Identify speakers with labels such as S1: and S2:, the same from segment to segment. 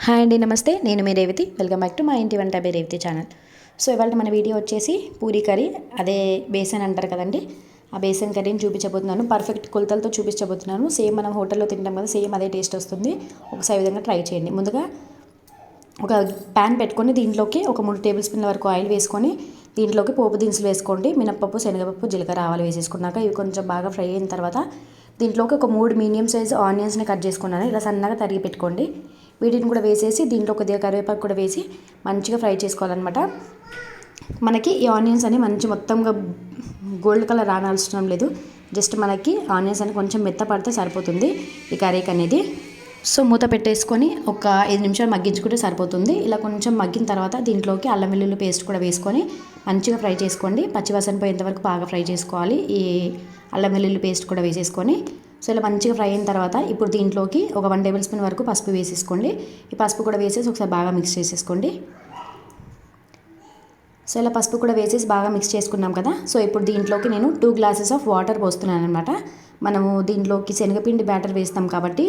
S1: Hi అండి, నమస్తే. నేను మీ రేవతి. వెల్కమ్ బ్యాక్ టు మా ఇంటి వంట బై రేవతి ఛానల్. సో ఇవాళ మన వీడియో వచ్చేసి పూరీ కర్రీ, అదే బేసన్ అంటారు కదండి, ఆ బేసన్ కర్రీని చూపించబోతున్నాను. పర్ఫెక్ట్ కొలతలతో చూపించబోతున్నాను. సేమ్ మనం హోటల్లో తింటాం కదా, సేమ్ అదే టేస్ట్ వస్తుంది. ఒకసారి విధంగా ట్రై చేయండి. ముందుగా ఒక ప్యాన్ పెట్టుకొని దీంట్లోకి ఒక 3 టేబుల్ స్పూన్ల వరకు ఆయిల్ వేసుకొని దీంట్లోకి పోపు దినుసులు వేసుకోండి. మినప్పప్పు, శనగపప్పు, జీలకర్ర, ఆవాలు వేసేసుకున్నాక ఇవి కొంచెం బాగా ఫ్రై అయిన తర్వాత దీంట్లోకి ఒక 3 మీడియం సైజ్ ఆనియన్స్ని కట్ చేసుకున్నాను. ఇలా సన్నగా తరిగి పెట్టుకోండి. వీటిని కూడా వేసేసి దీంట్లో కొద్దిగా కరివేపాకు కూడా వేసి మంచిగా ఫ్రై చేసుకోవాలన్నమాట. మనకి ఈ ఆనియన్స్ అని మంచి మొత్తంగా గోల్డ్ కలర్ రానాల్సిన లేదు. జస్ట్ మనకి ఆనియన్స్ అని కొంచెం మెత్తపడితే సరిపోతుంది ఈ కర్రీకి అనేది. సో మూత పెట్టేసుకొని ఒక 5 నిమిషాలు మగ్గించుకుంటే సరిపోతుంది. ఇలా కొంచెం మగ్గిన తర్వాత దీంట్లోకి అల్లం వెల్లుల్లి పేస్ట్ కూడా వేసుకొని మంచిగా ఫ్రై చేసుకోండి. పచ్చివాసన పోయేంత వరకు బాగా ఫ్రై చేసుకోవాలి. ఈ అల్లం వెల్లుల్లి పేస్ట్ కూడా వేసేసుకొని సో ఇలా మంచిగా ఫ్రై అయిన తర్వాత ఇప్పుడు దీంట్లోకి ఒక 1 టేబుల్ స్పూన్ వరకు పసుపు వేసేసుకోండి. ఈ పసుపు కూడా వేసేసి ఒకసారి బాగా మిక్స్ చేసేసుకోండి. సో ఇలా పసుపు కూడా వేసేసి బాగా మిక్స్ చేసుకున్నాం కదా. సో ఇప్పుడు దీంట్లోకి నేను 2 గ్లాసెస్ ఆఫ్ వాటర్ పోస్తున్నాను అనమాట. మనము దీంట్లోకి శనగపిండి బ్యాటర్ వేస్తాం కాబట్టి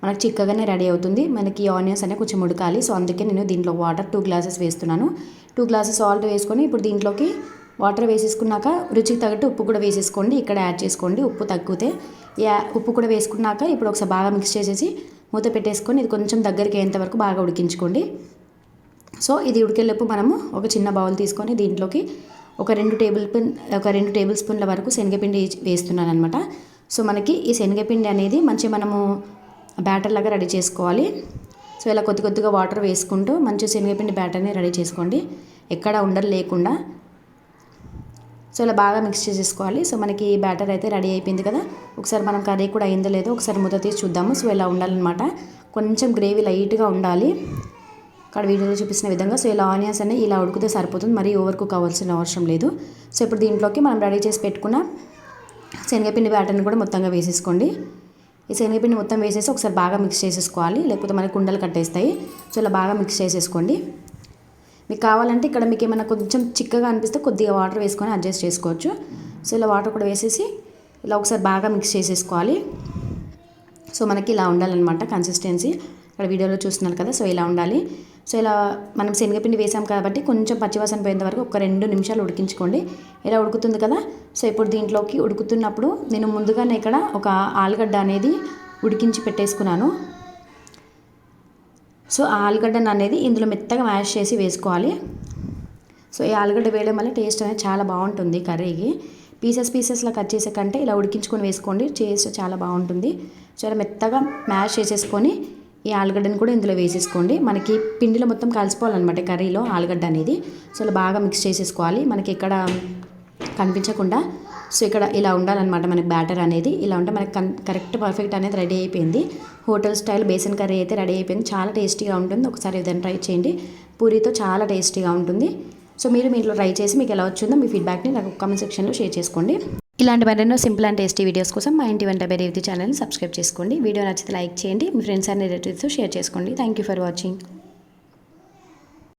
S1: మనకు చిక్కగానే రెడీ అవుతుంది. మనకి ఆనియన్స్ అనేవి కొంచెం ఉడకాలి. సో అందుకే నేను దీంట్లో వాటర్ 2 గ్లాసెస్ వేస్తున్నాను. 2 గ్లాసెస్ సాల్ట్ వేసుకొని ఇప్పుడు దీంట్లోకి వాటర్ వేసేసుకున్నాక రుచికి తగ్గట్టు ఉప్పు కూడా వేసేసుకోండి. ఇక్కడ యాడ్ చేసుకోండి ఉప్పు తగ్గితే. ఉప్పు కూడా వేసుకున్నాక ఇప్పుడు ఒకసారి బాగా మిక్స్ చేసేసి మూత పెట్టేసుకొని ఇది కొంచెం దగ్గరికి అయ్యేంత వరకు బాగా ఉడికించుకోండి. సో ఇది ఉడికేలోపు మనము ఒక చిన్న బౌల్ తీసుకొని దీంట్లోకి ఒక 2 టేబుల్ స్పూన్ల వరకు శనగపిండి వేస్తున్నాను అనమాట. సో మనకి ఈ శనగపిండి అనేది మంచి మనము బ్యాటర్ లాగా రెడీ చేసుకోవాలి. సో ఇలా కొద్ది కొద్దిగా వాటర్ వేసుకుంటూ మంచి శనగపిండి బ్యాటర్ని రెడీ చేసుకోండి, ఎక్కడ ఉండలు లేకుండా. సో ఇలా బాగా మిక్స్ చేసేసుకోవాలి. సో మనకి బ్యాటర్ అయితే రెడీ అయిపోయింది కదా. ఒకసారి మనం కర్రీ కూడా అయిందో లేదో ఒకసారి మూత తీసి చూద్దాము. సో ఇలా ఉండాలన్నమాట. కొంచెం గ్రేవీ లైట్గా ఉండాలి ఇక్కడ వీడియోలో చూపిస్తున్న విధంగా. సో ఇలా ఆనియన్స్ అన్నీ ఇలా ఉడికితే సరిపోతుంది, మరీ ఓవర్ కుక్ అవ్వాల్సిన అవసరం లేదు. సో ఇప్పుడు దీంట్లోకి మనం రెడీ చేసి పెట్టుకున్న శనగపిండి బ్యాటర్ని కూడా మొత్తంగా వేసేసుకోండి. ఈ శనగపిండి మొత్తం వేసేసి ఒకసారి బాగా మిక్స్ చేసేసుకోవాలి, లేకపోతే మనకి కుండలు కట్టేస్తాయి. సో ఇలా బాగా మిక్స్ చేసేసుకోండి. మీకు కావాలంటే ఇక్కడ మీకు ఏమైనా కొంచెం చిక్కగా అనిపిస్తే కొద్దిగా వాటర్ వేసుకొని అడ్జస్ట్ చేసుకోవచ్చు. సో ఇలా వాటర్ కూడా వేసేసి ఇలా ఒకసారి బాగా మిక్స్ చేసేసుకోవాలి. సో మనకి ఇలా ఉండాలన్నమాట కన్సిస్టెన్సీ. ఇక్కడ వీడియోలో చూస్తున్నారు కదా. సో ఇలా ఉండాలి. సో ఇలా మనం శనగపిండి వేసాం కాబట్టి కొంచెం పచ్చివాసన పోయేంత వరకు ఒక 2 నిమిషాలు ఉడికించుకోండి. ఇలా ఉడుకుతుంది కదా. సో ఇప్పుడు దీంట్లోకి ఉడుకుతున్నప్పుడు నేను ముందుగానే ఇక్కడ ఒక ఆలుగడ్డ అనేది ఉడికించి పెట్టేసుకున్నాను. సో ఆ ఆలుగడ్డను అనేది ఇందులో మెత్తగా మ్యాష్ చేసి వేసుకోవాలి. సో ఈ ఆలుగడ్డ వేయడం వల్ల టేస్ట్ అనేది చాలా బాగుంటుంది కర్రీకి. పీసెస్లా కట్ చేసే కంటే ఇలా ఉడికించుకొని వేసుకోండి, టేస్ట్ చాలా బాగుంటుంది. సో ఇలా మెత్తగా మ్యాష్ చేసేసుకొని ఈ ఆలుగడ్డను కూడా ఇందులో వేసేసుకోండి. మనకి పిండిలో మొత్తం కలిసిపోవాలన్నమాట కర్రీలో ఆలుగడ్డ అనేది. సో ఇలా బాగా మిక్స్ చేసేసుకోవాలి, మనకి ఎక్కడ కనిపించకుండా. సో ఇక్కడ ఇలా ఉండాలన్నమాట మనకి బ్యాటర్ అనేది. ఇలా ఉంటే మనకి కరెక్ట్ పర్ఫెక్ట్ అనేది రెడీ అయిపోయింది. హోటల్ స్టైల్ బేసన్ కర్రీ అయితే రెడీ అయిపోయింది. చాలా టేస్టీగా ఉంటుంది. ఒకసారి ఏదైనా ట్రై చేయండి. పూరీతో చాలా టేస్టీగా ఉంటుంది. సో మీరు మీ ఇంట్లో ట్రై చేసి మీకు ఎలా వచ్చిందో మీ ఫీడ్బ్యాక్ని నాకు కామెంట్ సెక్షన్లో షేర్ చేసుకోండి. ఇలాంటి మరెన్నో సింపుల్ అండ్ టేస్టీ వీడియోస్ కోసం మా ఇంటి వంట బై రేవతి ఛానల్ని సబ్స్క్రైబ్ చేసుకోండి. వీడియో నచ్చితే లైక్ చేయండి, మీ ఫ్రెండ్స్ అండ్ రిలేటివ్స్తో షేర్ చేసుకోండి. Thank you for watching.